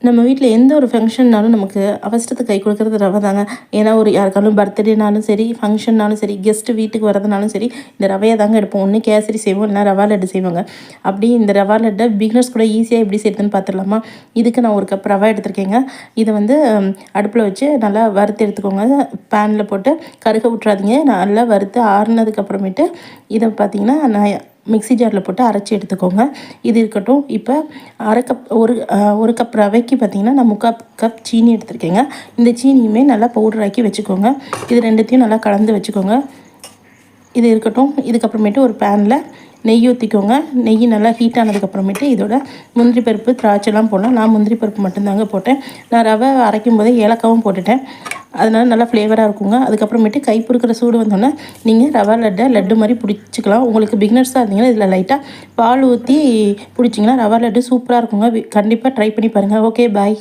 நம்ம வீட்டில் எந்த ஒரு ஃபங்க்ஷன்னாலும் நமக்கு அவசரத்துக்கு கை கொடுக்குறது ரவை தாங்க. ஏன்னா ஒரு யாருக்காலும் பர்த்டேனாலும் சரி, ஃபங்க்ஷன்னாலும் சரி, கெஸ்ட்டு வீட்டுக்கு வரதுனாலும் சரி, இந்த ரவையை தாங்க எடுப்போம். ஒன்று கேசரி செய்வோம், இல்லைனா ரவா லட்டு செய்வாங்க. அப்படி இந்த ரவா லட்டை பிகினர்ஸ் கூட ஈஸியாக எப்படி செய்யுதுன்னு பார்த்துடலாமா? இதுக்கு நான் ஒரு கப் ரவை எடுத்துருக்கேங்க. இதை வந்து அடுப்பில் வச்சு நல்லா வறுத்து எடுத்துக்கோங்க. பேனில் போட்டு கருக விட்றாதீங்க. நல்லா வறுத்து ஆறுனதுக்கப்புறமேட்டு இதை பார்த்திங்கன்னா நான் மிக்ஸி ஜாரில் போட்டு அரைச்சி எடுத்துக்கோங்க. இது இருக்கட்டும். இப்போ ஒரு கப் ரவைக்கு பார்த்திங்கன்னா நான் 3/4 கப் சீனி எடுத்துருக்கேங்க. இந்த சீனியுமே நல்லா பவுடராக்கி வச்சுக்கோங்க. இது ரெண்டுத்தையும் நல்லா கலந்து வச்சுக்கோங்க. இது இருக்கட்டும். இதுக்கப்புறமேட்டு ஒரு பேனில் நெய் ஊற்றிக்கோங்க. நெய் நல்லா ஹீட் ஆனதுக்கப்புறமேட்டு இதோட முந்திரி பருப்பு, திராட்சைலாம் போடலாம். நான் முந்திரி பருப்பு மட்டும்தாங்க போட்டேன். நான் ரவை அரைக்கும் போதே ஏலக்காவும் போட்டுட்டேன். அதனால் நல்லா ஃப்ளேவராக இருக்குங்க. அதுக்கப்புறமேட்டு கை பொறுக்கிற சூடு வந்தோன்னே நீங்கள் ரவா லட்டு மாதிரி பிடிச்சிக்கலாம். உங்களுக்கு பிகினர்ஸாக இருந்தீங்கன்னா இதில் லைட்டாக பால் ஊற்றி பிடிச்சிங்கன்னா ரவா லட்டு சூப்பராக இருக்குங்க. கண்டிப்பாக ட்ரை பண்ணி பாருங்கள். ஓகே, பாய்.